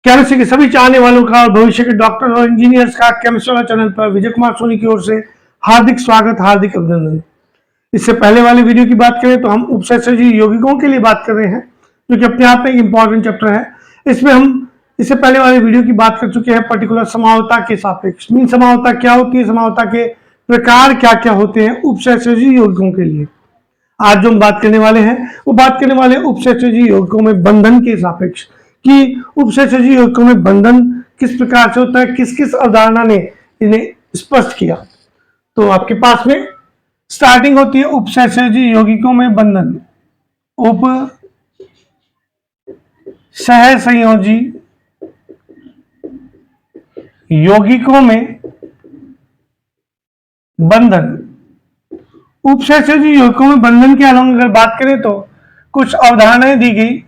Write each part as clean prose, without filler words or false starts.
Chemistry के सभी चाहने वालों का और भविष्य के डॉक्टर और इंजीनियर्स का केमिस्ट्री वाला चैनल पर विजय कुमार सोनी की ओर से हार्दिक स्वागत, हार्दिक अभिनंदन। इससे पहले वाले वीडियो की बात करें तो हम उपसहसर्जी यौगिकों के लिए बात कर रहे हैं, जो कि अपने आप में एक इंपॉर्टेंट चैप्टर है। इसमें हम इससे पहले वाले वीडियो की बात कर चुके हैं पर्टिकुलर समावता के सापेक्ष। मीन समावता क्या होती है, समावता के प्रकार क्या क्या होते हैं उपसहसर्जी यौगिकों के लिए। आज जो हम बात करने वाले हैं वो बात करने वाले उपसहसर्जी यौगिकों में बंधन के सापेक्ष कि उपसहसर्जी यौगिकों में बंधन किस प्रकार से होता है, किस किस अवधारणा ने इन्हें स्पष्ट किया। तो आपके पास में स्टार्टिंग होती है उपसहसर्जी यौगिकों में बंधन। उप सहसंयोजी यौगिकों में बंधन। उपसहसर्जी यौगिकों में बंधन के अलावा अगर बात करें तो कुछ अवधारणाएं दी गई।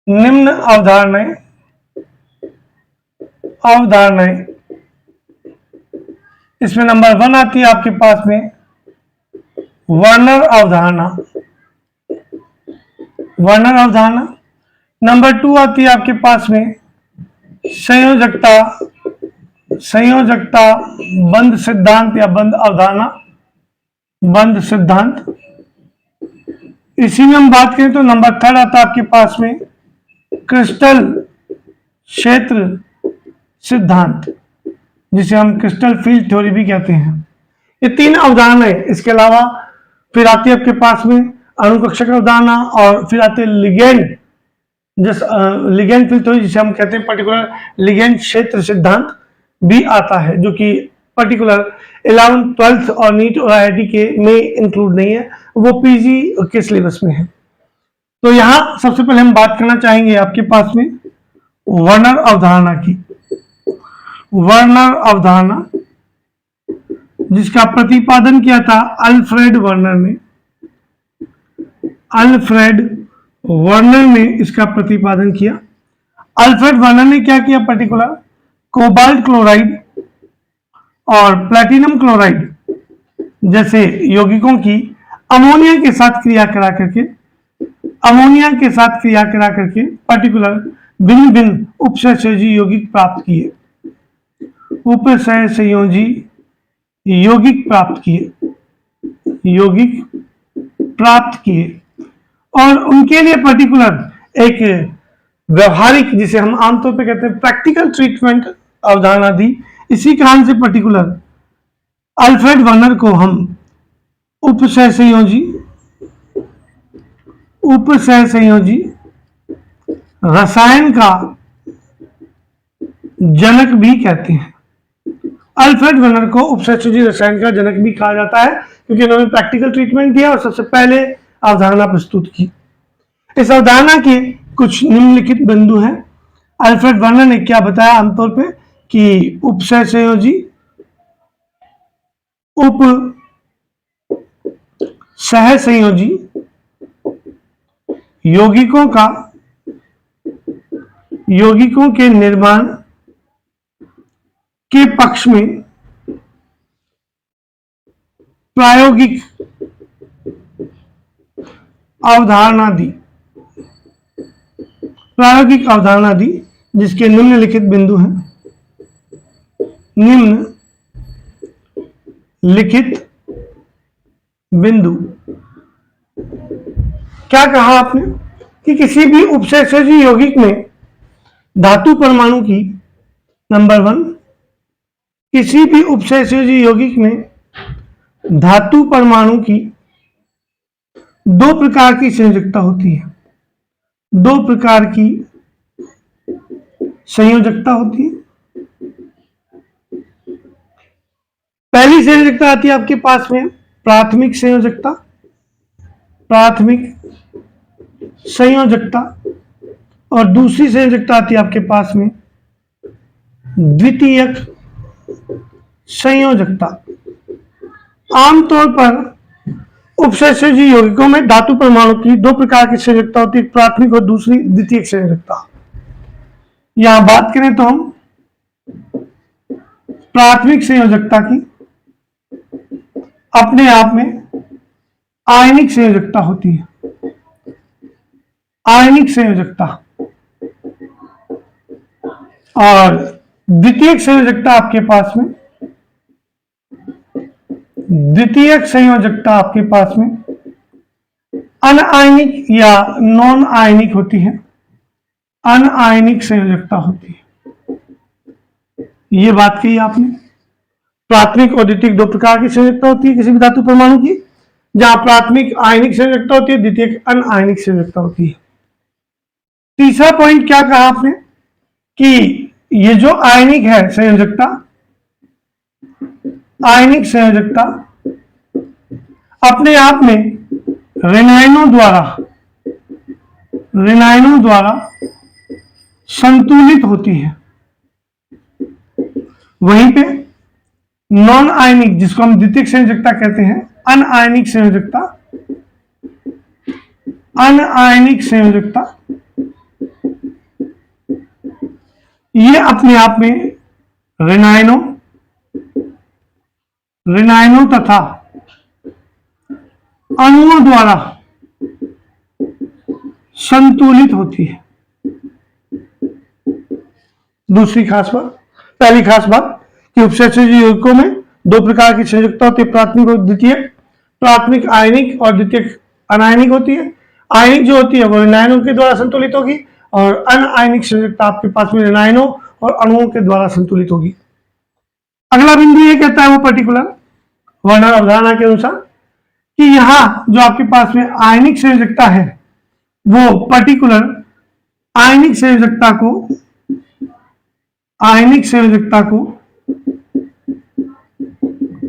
निम्न अवधारणाएं इसमें नंबर 1 आती है आपके पास में वर्नर अवधारणा। नंबर 2 आती है आपके पास में संयोजकता बंध सिद्धांत या बंध अवधारणा, बंध सिद्धांत। इसी में हम बात करें तो नंबर 3 आता है आपके पास में क्रिस्टल क्षेत्र सिद्धांत, जिसे हम क्रिस्टल फील्ड थ्योरी भी कहते हैं। ये 3 अवधारणाएं। इसके अलावा फिर आती है आपके पास में अणुकक्षक अवधारणा और फिर आते हैं लिगेंड, लिगेंड फील्ड थ्योरी, जिसे हम कहते हैं पर्टिकुलर लिगेंड क्षेत्र सिद्धांत भी आता है, जो कि पर्टिकुलर 11th 12th और नीट और IIT के में इंक्लूड नहीं है, वो पीजी के सिलेबस में है। तो यहां सबसे पहले हम बात करना चाहेंगे आपके पास में वर्नर अवधारणा की। वर्नर अवधारणा जिसका प्रतिपादन किया था अल्फ्रेड वर्नर ने इसका प्रतिपादन किया। अल्फ्रेड वर्नर ने क्या किया, पर्टिकुलर कोबाल्ट क्लोराइड और प्लैटिनम क्लोराइड जैसे यौगिकों की अमोनिया के साथ क्रिया करा करके पर्टिकुलर भिन्न भिन्न उपसहसर्जी यौगिक प्राप्त किए। उपसहसंयोजी यौगिक प्राप्त किए और उनके लिए पर्टिकुलर एक व्यवहारिक, जिसे हम आमतौर पे कहते हैं प्रैक्टिकल ट्रीटमेंट अवधारणा दी। इसी कारण से पर्टिकुलर अल्फ्रेड वर्नर को हम उपसहसंयोजी रसायन का जनक भी कहते हैं। अल्फ्रेड वर्नर को उपसहसंयोजी रसायन का जनक भी कहा जाता है, क्योंकि उन्होंने प्रैक्टिकल ट्रीटमेंट दिया और सबसे पहले अवधारणा प्रस्तुत की। इस अवधारणा के कुछ निम्नलिखित बिंदु हैं। अल्फ्रेड वर्नर ने क्या बताया आमतौर पे कि उपसहसंयोजी यौगिकों के निर्माण के पक्ष में प्रायोगिक अवधारणा दी, जिसके निम्नलिखित बिंदु हैं। क्या कहा आपने कि किसी भी उपसहसर्जी यौगिक में धातु परमाणु की, नंबर 1, किसी भी उपसहसर्जी यौगिक में धातु परमाणु की 2 प्रकार की संयोजकता होती है। 2 प्रकार की संयोजकता होती है। पहली संयोजकता आती है आपके पास में प्राथमिक संयोजकता और दूसरी संयोजकता आती है आपके पास में द्वितीयक संयोजकता। आमतौर पर उपसहसर्जी यौगिकों में धातु परमाणु की 2 प्रकार की संयोजकता होती है, प्राथमिक और दूसरी द्वितीयक संयोजकता। यहां बात करें तो हम प्राथमिक संयोजकता की, अपने आप में आयनिक संयोजकता होती है। आयनिक संयोजकता और द्वितीयक संयोजकता आपके पास में, द्वितीयक संयोजकता आपके पास में अनआयनिक या नॉन आयनिक होती है, अनआयनिक संयोजकता होती है। ये बात कही आपने। प्राथमिक और द्वितीयक दो प्रकार की संयोजकता होती है किसी भी धातु परमाणु की, जहां प्राथमिक आयनिक संयोजकता होती है, द्वितीयक अनआयनिक संयोजकता होती है। तीसरा पॉइंट क्या कहा आपने कि ये जो आयनिक है संयोजकता, आयनिक संयोजकता अपने आप में ऋणायनों द्वारा संतुलित होती है। वहीं पे नॉन आयनिक, जिसको हम द्वितीयक संयोजकता कहते हैं, अनआयनिक संयोजकता, अनआयनिक संयोजकता ये अपने आप में ऋणायनों तथा अणुओं द्वारा संतुलित होती है। दूसरी खास बात, पहली खास बात कि उपसहसंयोजी यौगिकों में दो प्रकार की संयोजकता होती है, प्राथमिक और द्वितीयक। प्राथमिक आयनिक और द्वितीयक अनायनिक होती है। आयनिक जो होती है वो ऋणायनों के द्वारा संतुलित होगी और अनआयनिक संयोजकता आपके पास में ऋणायनों और अणुओं के द्वारा संतुलित होगी। अगला बिंदु ये कहता है वो पर्टिकुलर वर्णन अवधारणा के अनुसार कि यहां जो आपके पास में आयनिक संयोजकता है वो पर्टिकुलर आयनिक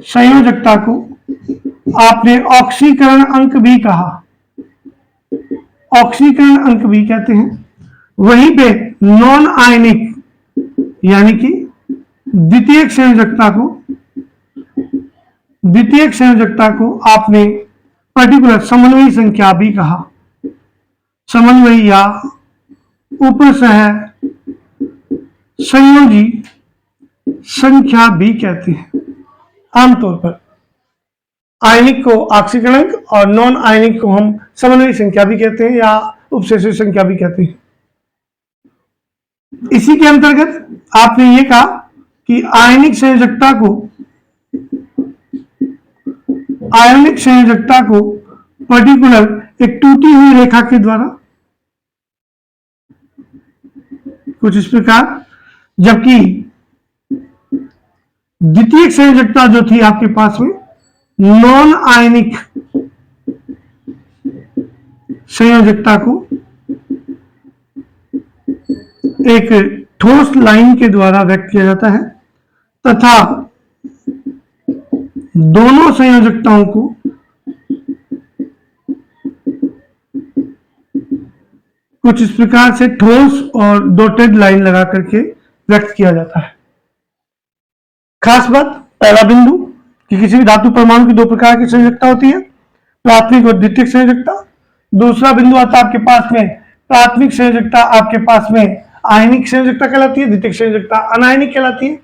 संयोजकता को आपने ऑक्सीकरण अंक भी कहा, ऑक्सीकरण अंक भी कहते हैं। वहीं पे नॉन आयनिक यानी कि द्वितीयक संयोजकता को आपने पर्टिकुलर समन्वयी संख्या भी कहा, समन्वयी या उपसह संयोजी संख्या भी कहते हैं। आमतौर पर आयनिक को ऑक्सीकरण और नॉन आयनिक को हम समन्वयी संख्या भी कहते हैं या उपसहसंयोजी संख्या भी कहते हैं। इसी के अंतर्गत आपने ये कहा कि आयनिक संयोजकता को पर्टिकुलर एक टूटी हुई रेखा के द्वारा कुछ इस प्रकार, जबकि द्वितीयक संयोजकता जो थी आपके पास में नॉन आयनिक संयोजकता को एक ठोस लाइन के द्वारा व्यक्त किया जाता है तथा दोनों संयोजकताओं को कुछ इस प्रकार से ठोस और डॉटेड लाइन लगा करके व्यक्त किया जाता है। खास बात, पहला बिंदु कि किसी भी धातु परमाणु की दो प्रकार की संयोजकता होती है, प्राथमिक और द्वितीयक संयोजकता। दूसरा बिंदु आता है आपके पास में प्राथमिक संयोजकता आपके पास में आयनिक संयोजकता कहलाती है, द्वितीयक संयोजकता अनायनिक कहलाती है।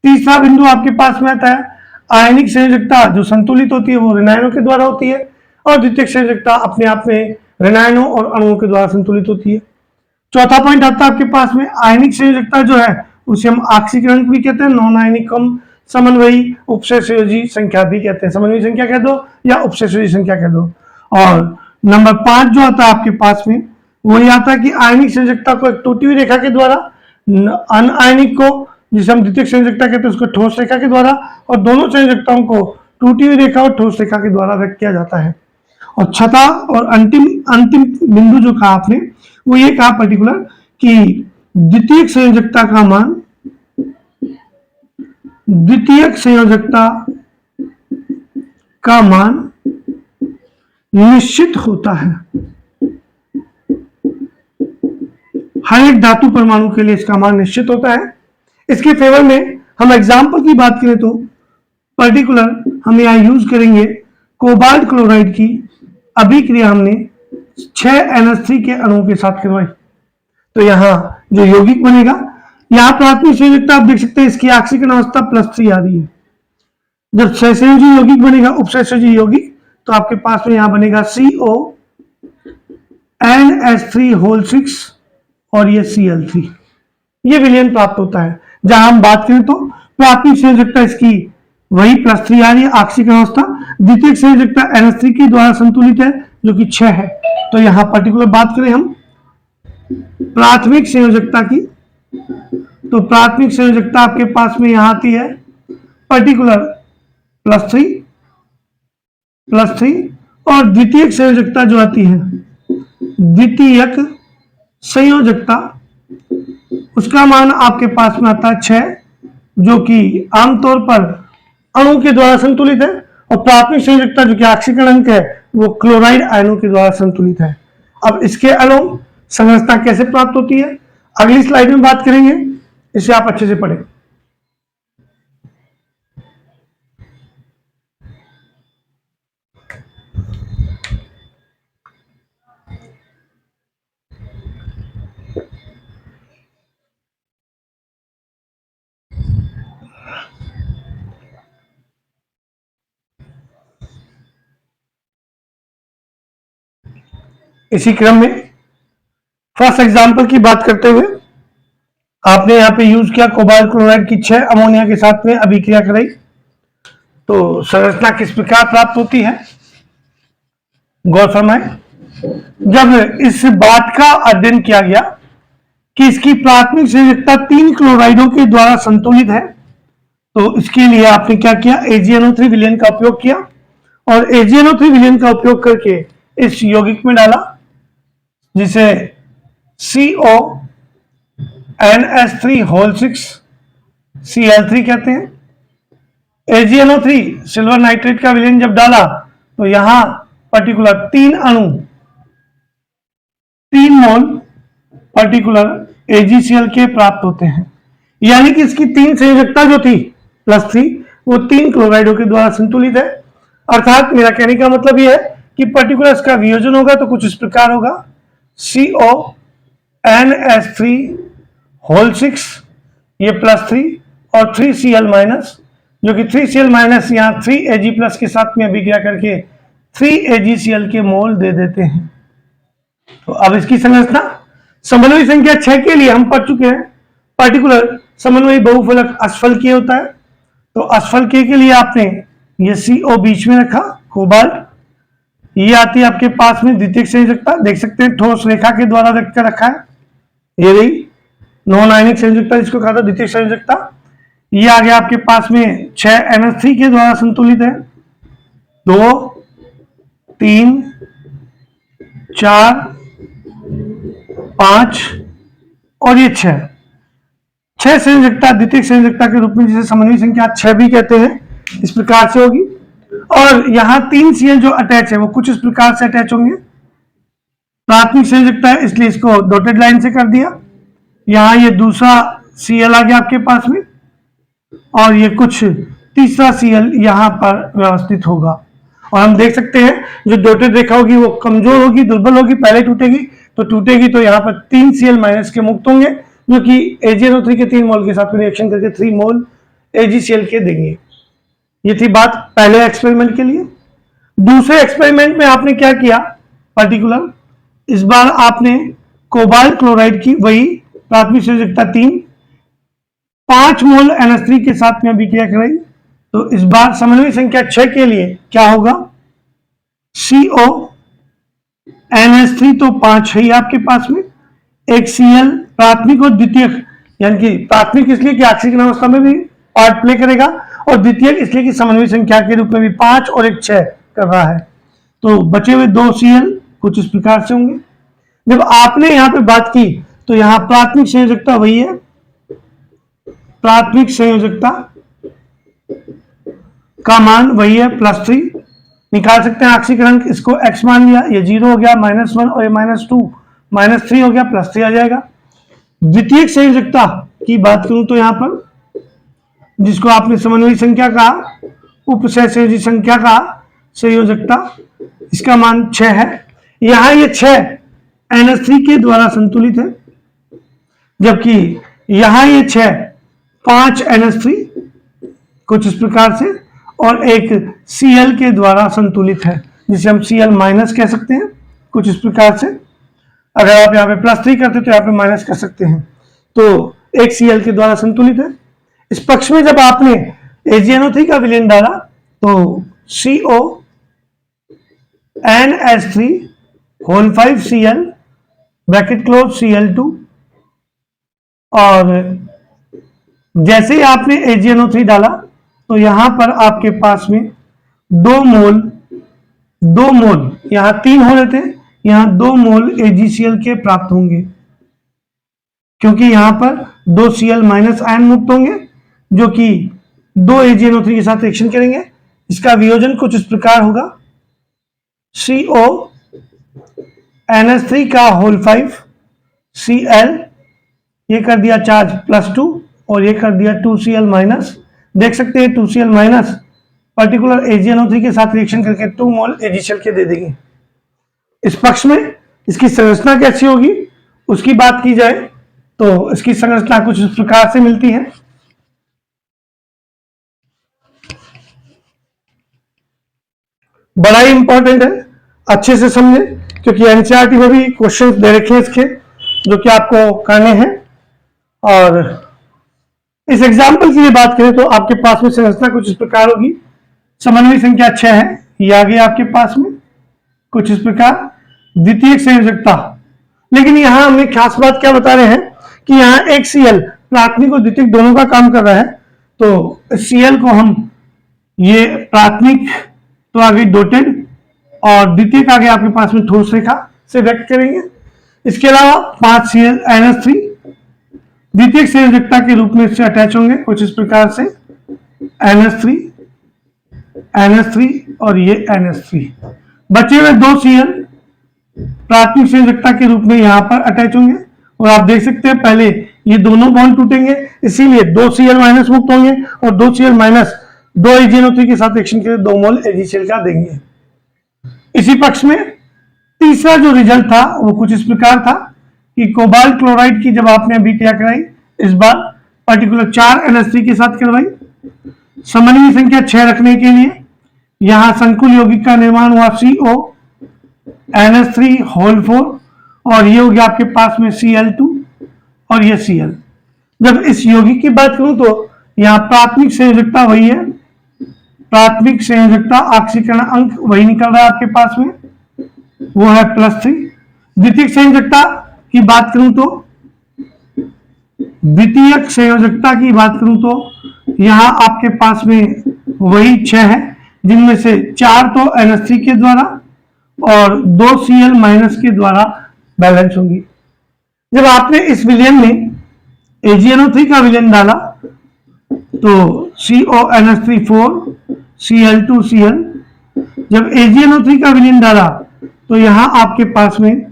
तीसरा बिंदु आपके पास में आता है आयनिक संयोजकता जो संतुलित होती है वो ऋणायनों के द्वारा होती है और द्वितीयक संयोजकता अपने आप में ऋणायनों और अणुओं के द्वारा संतुलित होती है। चौथा पॉइंट आता है आपके पास में आयनिक संयोजकता जो है उसे हम ऑक्सीकरण भी कहते हैं, नॉन आयनिक हम समन्वयी उपसहसंयोजी संख्या भी कहते हैं। समन्वयी संख्या कह दो या उपसहसंयोजी संख्या कह दो। और नंबर 5 जो आता है आपके पास में वही आता है कि आयनिक संयोजकता को एक टूटी हुई रेखा के द्वारा, अनआयनिक को जिसे हम द्वितीयक संयोजकता कहते हैं उसको ठोस रेखा के द्वारा, और दोनों संयोजकताओं को टूटी हुई रेखा और ठोस रेखा के द्वारा व्यक्त किया जाता है। और छठा और अंतिम बिंदु जो कहा आपने वो ये कहा पर्टिकुलर कि द्वितीयक संयोजकता का मान निश्चित होता है। हर एक धातु परमाणु के लिए इसका मान निश्चित होता है। इसके फेवर में हम एग्जाम्पल की बात करें तो पर्टिकुलर हम यहां यूज करेंगे कोबाल्ट क्लोराइड की अभिक्रिया हमने 6NH3 के अणुओं के साथ करवाई। तो यहां जो यौगिक बनेगा, यहां प्राथमिक संयोजकता आप देख सकते हैं इसकी ऑक्सीकरण अवस्था +3 आ रही है। जब सहसंयोजी यौगिक बनेगा, उपसहसंयोजी यौगिक, तो आपके पास में यहां बनेगा CONH3 6 और ये Cl3। ये विलयन प्राप्त होता है। जहां हम बात करें तो प्राथमिक संयोजकता इसकी वही +3 आ रही है आंशिक अवस्था। द्वितीयक संयोजकता NH3 के द्वारा संतुलित है जो कि 6 है। तो यहां पर्टिकुलर बात करें हम प्राथमिक संयोजकता की, तो प्राथमिक संयोजकता आपके पास में यहां आती है पर्टिकुलर +3 और द्वितीयक संयोजकता जो आती है द्वितीयक संयोजकता उसका मान आपके पास में आता है 6, जो कि आमतौर पर अणु के द्वारा संतुलित है। और प्राथमिक संयोजकता जो कि आंशिक अंक है वो क्लोराइड आयनों के द्वारा संतुलित है। अब इसके अलावा संरचना कैसे प्राप्त होती है अगली स्लाइड में बात करेंगे, इसे आप अच्छे से पढ़ें। इसी क्रम में फर्स्ट एग्जांपल की बात करते हुए आपने यहाँ पे यूज किया कोबाल्ट क्लोराइड की 6 अमोनिया के साथ में अभिक्रिया कराई, तो संरचना किस प्रकार प्राप्त होती है गौर फरमाएं। जब इस बात का अध्ययन किया गया कि इसकी प्राथमिक संयोजकता 3 क्लोराइडों के द्वारा संतुलित है, तो इसके लिए आपने क्या किया AgNO3 विलयन का उपयोग किया और AgNO3 विलयन का उपयोग करके इस यौगिक में डाला जिसे CONH3 Cl3 कहते हैं। AgNO3 सिल्वर नाइट्रेट का विलयन जब डाला तो यहां पर्टिकुलर 3 अणु 3 मोल पर्टिकुलर AgCl के प्राप्त होते हैं, यानी कि इसकी 3 संयोजकता जो थी +3 वो 3 क्लोराइडों के द्वारा संतुलित है। अर्थात मेरा कहने का मतलब यह है कि पर्टिकुलर इसका वियोजन होगा तो कुछ इस प्रकार होगा CONH3 ये +3 और 3Cl- जो कि 3Cl- यहां 3Ag+ के साथ में अभिक्रिया करके 3AgCl के मोल दे देते हैं। तो अब इसकी संरचना समन्वयी संख्या 6 के लिए हम पढ़ चुके हैं पर्टिकुलर समन्वयी बहुफलक असफलकीय होता है। तो असफलकीय के लिए आपने ये CO बीच में रखा कोबाल्ट, ये आती है आपके पास में द्वितीयक संयोजकता, देख सकते हैं ठोस रेखा के द्वारा व्यक्त कर रखा है, ये रही नॉन आयनिक संयोजकता जिसको कहा था द्वितीयक संयोजकता। ये आ गया आपके पास में 6 NH3 के द्वारा संतुलित है, 2 3 4 5 और ये 6 संयोजकता द्वितीयक संयोजकता के रूप में जिसे समन्वयी संख्या 6 भी कहते हैं, इस प्रकार से होगी। और यहां 3 Cl जो अटैच है वो कुछ इस प्रकार से अटैच होंगे। प्राथमिक संयोजकता है इसलिए इसको डॉटेड लाइन से कर दिया। यहां ये दूसरा Cl आ गया आपके पास में और ये कुछ तीसरा Cl यहां पर व्यवस्थित होगा। और हम देख सकते हैं जो डॉटेड रेखा होगी वो कमजोर होगी, दुर्बल होगी, पहले टूटेगी तो यहां पर 3 Cl- के मुक्त होंगे जो कि AgNO3 के 3 मोल के साथ में रिएक्शन करके 3 मोल AgCl के देंगे। ये थी बात पहले एक्सपेरिमेंट के लिए। दूसरे एक्सपेरिमेंट में आपने क्या किया पर्टिकुलर, इस बार आपने कोबाल्ट क्लोराइड की वही प्राथमिक संयोजकता 3 5 मोल NH3 के साथ में अभिक्रिया कराई। तो इस बार समन्वयी संख्या 6 के लिए क्या होगा CONH3 तो 5 है आपके पास में, एक Cl प्राथमिक और द्वितीयक, यानी कि प्राथमिक इसलिए कि आंशिक अवस्था में भी पार्ट प्ले करेगा और द्वितीयक इसलिए कि समन्वयी संख्या के रूप में भी 5 और एक 6 कर रहा है। तो बचे हुए 2 Cl कुछ इस प्रकार से होंगे। जब आपने यहां पे बात की तो यहां प्राथमिक संयोजकता वही है, प्राथमिक संयोजकता का मान वही है +3, निकाल सकते हैं आंशिक अंक, इसको x मान लिया, ये 0 हो गया -1 और ये -2 -3 हो गया +3 आ जाएगा। द्वितीयक संयोजकता की बात करूं तो यहां पर जिसको आपने समन्वयी संख्या कहा, उपसहसंयोजी संख्या का संयोजकता, इसका मान 6 है। यहां ये 6 NH3 के द्वारा संतुलित है, जबकि यहां ये 6 5 NH3 कुछ इस प्रकार से और एक Cl के द्वारा संतुलित है जिसे हम Cl- कह सकते हैं कुछ इस प्रकार से। अगर आप यहाँ पे +3 करते तो यहाँ पे माइनस कर सकते हैं। तो एक Cl के द्वारा संतुलित है। इस पक्ष में जब आपने AgNO3 का विलयन डाला तो CO NH3 whole 5 Cl bracket close Cl2, और जैसे ही आपने AgNO3 डाला तो यहां पर आपके पास में 2 मोल यहां 3 हो रहे थे, यहां 2 मोल AgCl के प्राप्त होंगे, क्योंकि यहां पर 2Cl माइनस आयन मुक्त होंगे जो कि 2 AgNO3 के साथ रिएक्शन करेंगे। इसका वियोजन कुछ इस प्रकार होगा, CO NH3 का होल 5 Cl, ये कर दिया चार्ज +2 और ये कर दिया 2Cl माइनस। देख सकते हैं 2Cl माइनस पर्टिकुलर AgNO3 के साथ रिएक्शन करके 2 मोल AgCl के दे देंगे। इस पक्ष में इसकी संरचना कैसी होगी उसकी बात की जाए तो इसकी संरचना कुछ इस प्रकार से मिलती है। बड़ा ही इंपॉर्टेंट है, अच्छे से समझे, क्योंकि एनसीईआरटी में भी क्वेश्चंस दे रखे हैं इसके जो कि आपको करने हैं। और इस एग्जाम्पल की बात करें तो आपके पास में संरचना कुछ इस प्रकार होगी। समन्वय संख्या 6 है, ये आ गया आपके पास में कुछ इस प्रकार। द्वितीय संयोजकता, लेकिन यहां हमने खास बात क्या बता रहे हैं कि यहां एक Cl प्राथमिक और द्वितीयक दोनों का काम कर रहा है, तो Cl को हम ये प्राथमिक तो आ गई डॉटेड और द्वितीयक आगे आपके पास में ठोस रेखा से व्यक्त करेंगे। इसके अलावा 5 Cl NH3 द्वितीयक संयोजकता के रूप में इससे अटैच होंगे कुछ इस प्रकार से, NH3 NH3 और ये NH3। बचे हुए 2 Cl प्राथमिक संयोजकता के रूप में यहां पर अटैच होंगे और आप देख सकते हैं पहले ये दोनों बॉन्ड टूटेंगे, इसीलिए 2 Cl माइनस मुक्त होंगे और 2 Cl माइनस 2 AgNO3 के साथ रिएक्शन के 2 मोल AgCl का देंगे। इसी पक्ष में तीसरा जो रिजल्ट था वो कुछ इस प्रकार था कि कोबाल्ट क्लोराइड की जब आपने अभी क्या कराई, इस बार पर्टिकुलर 4 NH3 के साथ करवाई, समन्वय संख्या 6 रखने के लिए यहां संकुल यौगिक का निर्माण हुआ CO NH3 होल 4 और ये हो गया आपके पास में Cl2 और ये Cl। जब इस यौगिक की बात करूं तो यहां प्राथमिक संयोजकता वही है, प्राथमिक संयोजकता ऑक्सीकरण अंक वही निकल रहा है आपके पास में, वो है +3। द्वितीयक संयोजकता की बात करूं तो द्वितीयक संयोजकता की बात करूं तो यहां आपके पास में वही 6 है, जिनमें से 4 तो NH3 के द्वारा और 2 Cl माइनस के द्वारा बैलेंस होंगी। जब आपने इस विलयन में AgNO3 का विलयन डाला तो CONH3 4 Cl2 Cl, जब AgNO3 का विलयन डाला तो यहां आपके पास में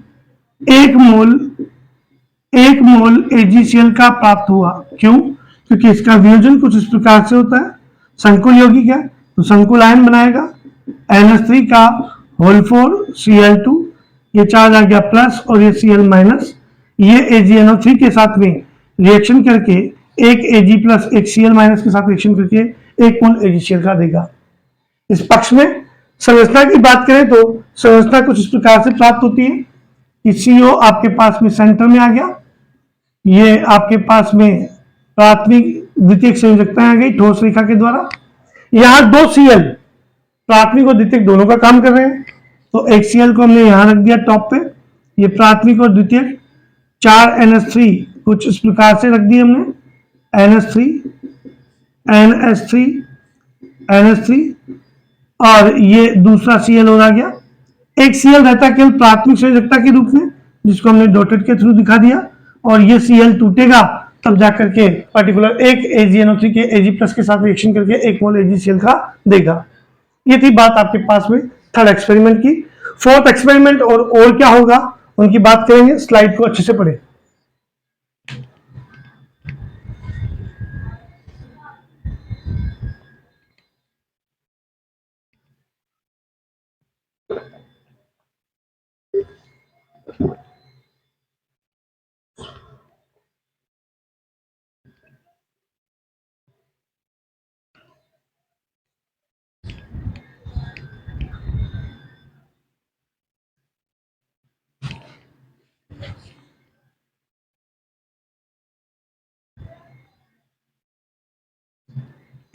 1 मोल AgCl का प्राप्त हुआ। क्यों? क्योंकि इसका वियोजन कुछ इस प्रकार से होता है, संकुल यौगिक है तो संकुल आयन बनाएगा, NH3 का होल 4 Cl2, ये चार्ज आ गया प्लस और ये Cl माइनस, ये AgNO3 के साथ में रिएक्शन करके एक Ag प्लस एक Cl माइनस के साथ रिएक्शन करके 1 मोल AgCl का देगा। इस पक्ष में संरचना की बात करें तो संरचना कुछ इस प्रकार से प्राप्त होती है कि CO आपके पास में सेंटर में आ गया, ये आपके पास में प्राथमिक द्वितीयक संयोजकता आ गई ठोस रेखा के द्वारा, यहां 2 Cl प्राथमिक और द्वितीयक दोनों का काम कर रहे हैं, तो एक Cl को हमने यहां रख दिया टॉप पे, ये प्राथमिक और द्वितीयक 4 NH3 कुछ इस प्रकार से रख दिए हमने, NH3 NH3 NH3 और ये दूसरा Cl और आ गया। एक Cl रहता केवल प्राथमिक संयोजकता के रूप में जिसको हमने डॉटेड के थ्रू दिखा दिया, और ये Cl टूटेगा तब जाकर के पर्टिकुलर एक AgNO3 के Ag प्लस के साथ रिएक्शन करके 1 मोल AgCl का देगा। ये थी बात आपके पास में थर्ड एक्सपेरिमेंट की। फोर्थ एक्सपेरिमेंट और क्या होगा उनकी बात करेंगे, स्लाइड को अच्छे से पढ़े।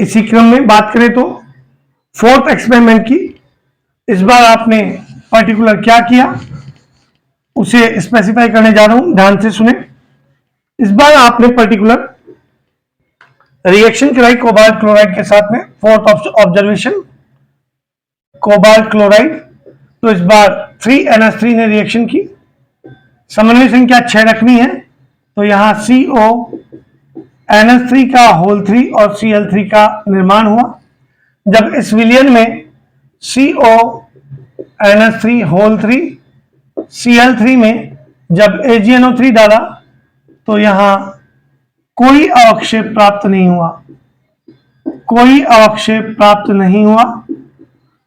इसी क्रम में बात करें तो फोर्थ एक्सपेरिमेंट की, इस बार आपने पर्टिकुलर क्या किया उसे स्पेसिफाई करने जा रहा हूं, ध्यान से सुने। इस बार आपने पर्टिकुलर रिएक्शन कराई कोबाल्ट क्लोराइड के साथ में, फोर्थ ऑब्जर्वेशन कोबाल्ट क्लोराइड। तो इस बार 3NH3 ने रिएक्शन की, समन्वय संख्या 6 रखनी है, तो यहां CONH3 का होल 3 और Cl3 का निर्माण हुआ। जब इस विलयन में CONH3 होल 3 Cl3 में जब AgNO3 डाला तो यहां कोई अवक्षेप प्राप्त नहीं हुआ, कोई अवक्षेप प्राप्त नहीं हुआ।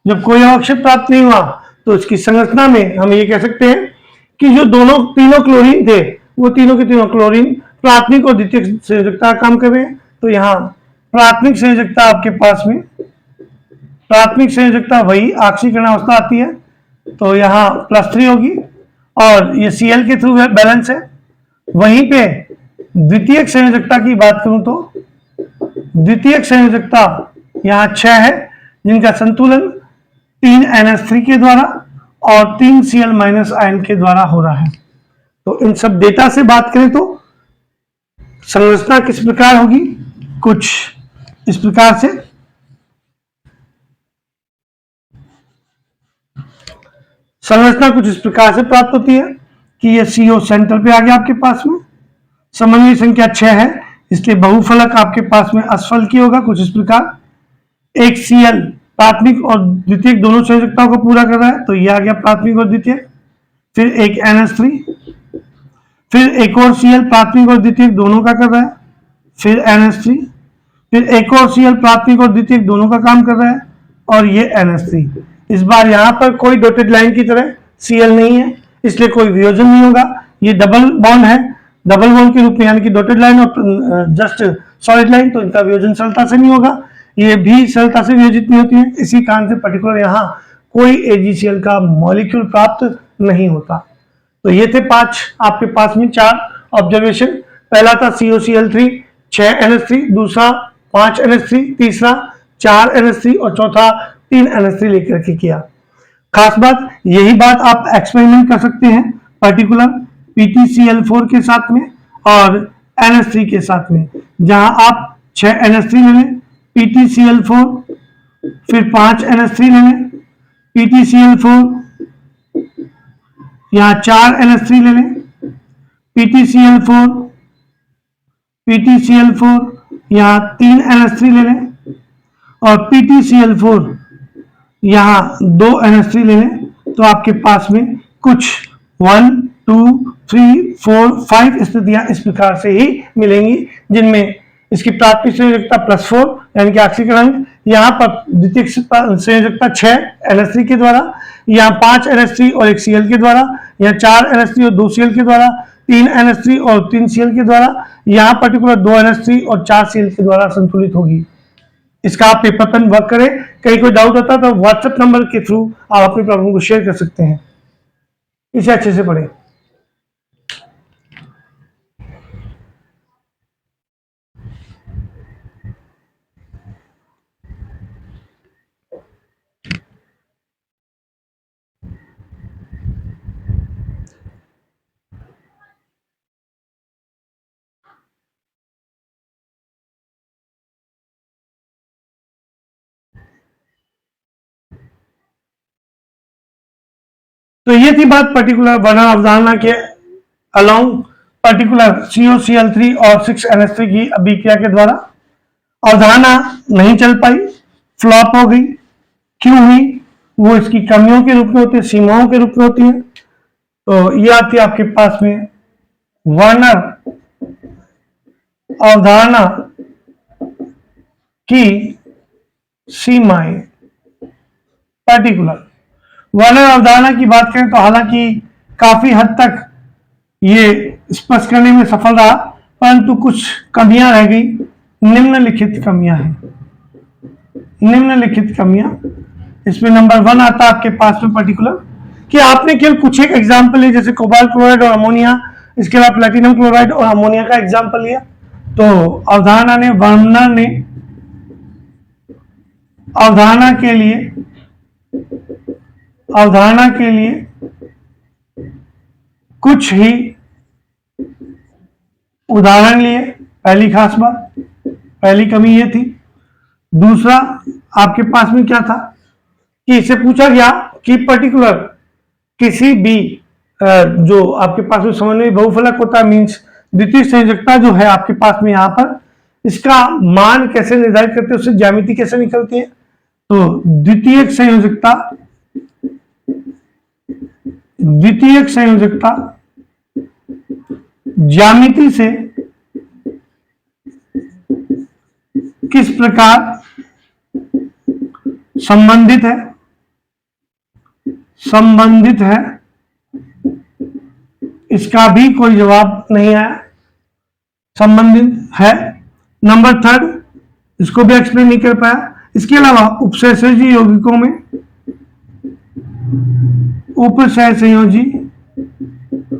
जब कोई अवक्षेप प्राप्त नहीं हुआ तो इसकी संरचना में हम ये कह सकते हैं कि जो तीनों क्लोरीन थे वो तीनों के तीनों क्लोरीन प्राथमिक और द्वितीयक संयोजकता का काम कर रहे हैं। तो यहाँ प्राथमिक संयोजकता आपके पास में, प्राथमिक संयोजकता वही ऑक्सीकरण अवस्था आती है, तो यहाँ +3 होगी और ये Cl के थ्रू बैलेंस है। वहीं पे द्वितीयक संयोजकता की बात करूं तो द्वितीयक संयोजकता यहाँ 6 है, जिनका संतुलन 3NH3 के द्वारा और 3Cl- आयन के द्वारा हो रहा है। तो इन सब डेटा से बात करें तो संरचना किस प्रकार होगी, कुछ इस प्रकार से। संरचना कुछ इस प्रकार से प्राप्त होती है कि ये CO सेंटर पे आ गया आपके पास में, समन्वय संख्या 6 है, इसलिए बहुफलक आपके पास में असफल की होगा कुछ इस प्रकार। एक Cl प्राथमिक और द्वितीयक दोनों संयोजकताओं को पूरा कर रहा है, तो ये आ गया प्राथमिक और द्वितीयक। फिर एक NH3, फिर एक और Cl प्राथमिक और द्वितीयक दोनों का कर रहा है, फिर NH3, फिर एक और Cl प्राथमिक और द्वितीयक दोनों का काम कर रहा है, और ये NH3। इस बार यहां पर कोई डॉटेड लाइन की तरह Cl नहीं है, इसलिए कोई वियोजन नहीं होगा। ये डबल बॉन्ड है, डबल बॉन्ड के रूप में, यानी कि डॉटेड लाइन और जस्ट सॉलिड लाइन, तो इनका वियोजन सरलता से नहीं होगा, ये भी सरलता से वियोजित नहीं होती है। इसी कारण से पर्टिकुलर यहाँ कोई AgCl का मॉलिक्यूल प्राप्त नहीं होता। तो ये थे 5 आपके पास में 4 ऑब्जर्वेशन। पहला था COCl3 6NH3, दूसरा 5NH3, तीसरा 4NH3 और चौथा 3NH3 लेकर के किया। खास बात यही बात आप एक्सपेरिमेंट कर सकते हैं पर्टिकुलर PtCl4 के साथ में और NH3 के साथ में, जहां आप 6NH3 ले लें, PtCl4, फिर 5NH3 ले लें, PtCl4, यहां 4NH3 ले लें, PtCl4, PtCl4, यहां 3NH3 ले लें, और PtCl4 यहां 2NH3 ले लें, तो आपके पास में कुछ 1 2 3 4 5 स्थितियां इस प्रकार से ही मिलेंगी, जिनमें इसकी प्राथमिक संयोजकता +4 यानी कि ऑक्सीकरण, यहाँ पर द्वितीयक संयोजकता 6NH3 के द्वारा, यहाँ 5NH3 और 1 Cl के द्वारा, यहाँ 4NH3 और 2 Cl के द्वारा, 3NH3 और 3 Cl के द्वारा, यहाँ पर्टिकुलर 2NH3 और 4 Cl के द्वारा संतुलित होगी। इसका आप पेपर पेन वर्क करें। कहीं कोई डाउट होता है तो व्हाट्सएप नंबर के थ्रू आप अपनी प्रॉब्लम को शेयर कर सकते हैं। इसे अच्छे से पढ़ें। तो ये थी बात पर्टिकुलर वर्णन अवधारणा के अलोंग पर्टिकुलर COCl3 और 6NH3 की अभिक्रिया के द्वारा। अवधारणा नहीं चल पाई, फ्लॉप हो गई। क्यों हुई? वो इसकी कमियों के रूप में होती है, सीमाओं के रूप में होती है। तो ये आती है आपके पास में वर्णन अवधारणा की सीमाएं। पर्टिकुलर वर्णन अवधारणा की बात करें तो हालांकि काफी हद तक ये स्पष्ट करने में सफल रहा, परंतु कुछ कमियां रह गई। निम्नलिखित कमियां हैं, निम्नलिखित कमियां। इसमें नंबर 1 आता है आपके पास में पर्टिकुलर कि आपने केवल कुछ एक एग्जाम्पल लिया, जैसे कोबाल्ट क्लोराइड और अमोनिया, इसके बाद प्लेटिनम क्लोराइड और अमोनिया का एग्जाम्पल लिया। तो अवधारणा ने, वर्णन ने अवधारणा के लिए कुछ ही उदाहरण लिए। पहली खास बात, पहली कमी ये थी। दूसरा, आपके पास में क्या था कि इससे पूछा गया कि पर्टिकुलर किसी भी जो आपके पास में समन्वयी बहुफलक होता है, मीन्स द्वितीय संयोजकता जो है आपके पास में यहां पर, इसका मान कैसे निर्धारित करते हैं, उससे ज्यामिति कैसे निकलती है। तो द्वितीयक संयोजकता ज्यामिति से किस प्रकार संबंधित है, इसका भी कोई जवाब नहीं आया। संबंधित है। नंबर थर्ड, इसको भी एक्सप्लेन नहीं कर पाया। इसके अलावा उपसहसंयोजी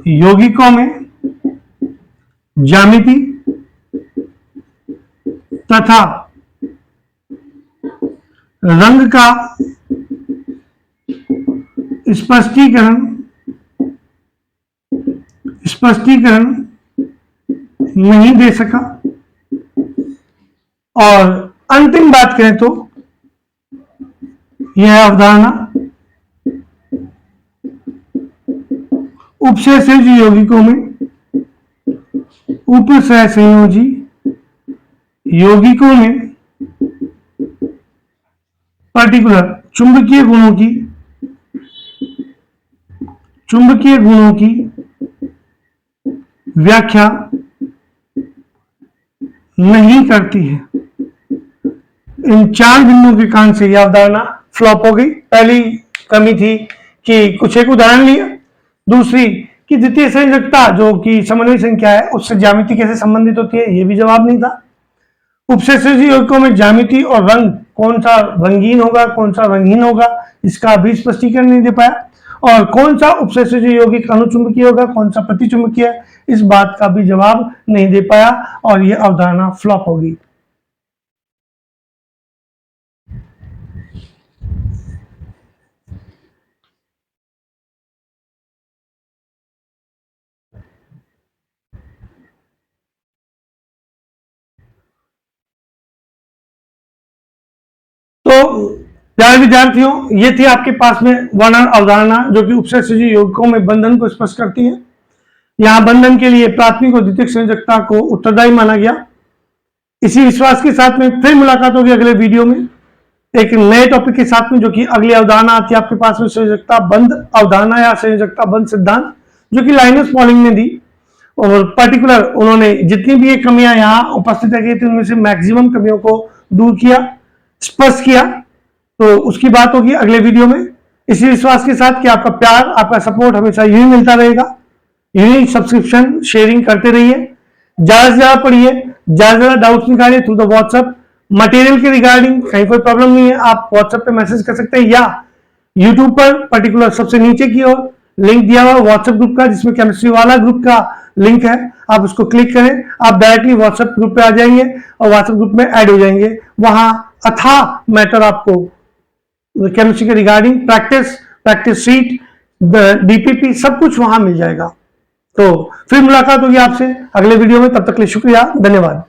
यौगिकों में ज्यामिति तथा रंग का स्पष्टीकरण नहीं दे सका। और अंतिम बात करें तो यह अवधारणा उपसहसंयोजी यौगिकों में पर्टिकुलर चुंबकीय गुणों की व्याख्या नहीं करती है। इन 4 बिंदुओं के कारण से यह अवधारणा फ्लॉप हो गई। पहली कमी थी कि कुछ एक उदाहरण लिया। दूसरी कि द्वितीय संयोजकता जो कि समन्वय संख्या है, उससे ज्यामिति कैसे संबंधित होती है, यह भी जवाब नहीं था। उपसहसंयोजी यौगिकों में ज्यामिति और रंग, कौन सा रंगीन होगा कौन सा रंगहीन होगा, इसका भी स्पष्टीकरण नहीं दे पाया। और कौन सा उपसहसंयोजी यौगिक अनुचुंबकीय होगा, कौन सा प्रतिचुंबकीय, इस बात का भी जवाब नहीं दे पाया और यह अवधारणा फ्लॉप हो गई। तो प्यारे विद्यार्थियों, ये थी आपके पास में वर्णन अवधारणा जो कि उपसहसंयोजी यौगिकों में बंधन को स्पष्ट करती है। यहां बंधन के लिए प्राथमिक और द्वितीयक संयोजकता को उत्तरदायी माना गया। इसी विश्वास के साथ में फिर मुलाकात होगी अगले वीडियो में एक नए टॉपिक के साथ में, जो कि अगली अवधारणा आती है आपके पास में संयोजकता बंध अवधारणा या संयोजकता बंध सिद्धांत, जो कि लाइनस पॉलिंग ने दी। और पर्टिकुलर उन्होंने जितनी भी ये कमियां यहाँ उपस्थित रखी थी, उनमें से मैक्सिमम कमियों को दूर किया, स्पष्ट किया। तो उसकी बात होगी अगले वीडियो में। इसी विश्वास के साथ कि आपका प्यार, आपका सपोर्ट हमेशा यूं ही मिलता रहेगा। यूं ही सब्सक्रिप्शन शेयरिंग करते रहिए, ज्यादा से ज्यादा पढ़िए, ज्यादा से ज्यादा डाउट्स निकालिए थ्रू द व्हाट्सएप। मटेरियल के रिगार्डिंग कहीं कोई प्रॉब्लम नहीं है, आप व्हाट्सएप पे मैसेज कर सकते हैं, या यूट्यूब पर पर्टिकुलर सबसे नीचे की ओर लिंक दिया हुआ व्हाट्सएप ग्रुप का, जिसमें केमिस्ट्री वाला ग्रुप का लिंक है, आप उसको क्लिक करें, आप डायरेक्टली व्हाट्सएप ग्रुप पे आ जाएंगे और व्हाट्सएप ग्रुप में ऐड हो जाएंगे। वहां अथाह मैटर आपको केमिस्ट्री के रिगार्डिंग प्रैक्टिस शीट, डीपीपी सब कुछ वहां मिल जाएगा। तो फिर मुलाकात होगी आपसे अगले वीडियो में, तब तक के लिए शुक्रिया, धन्यवाद।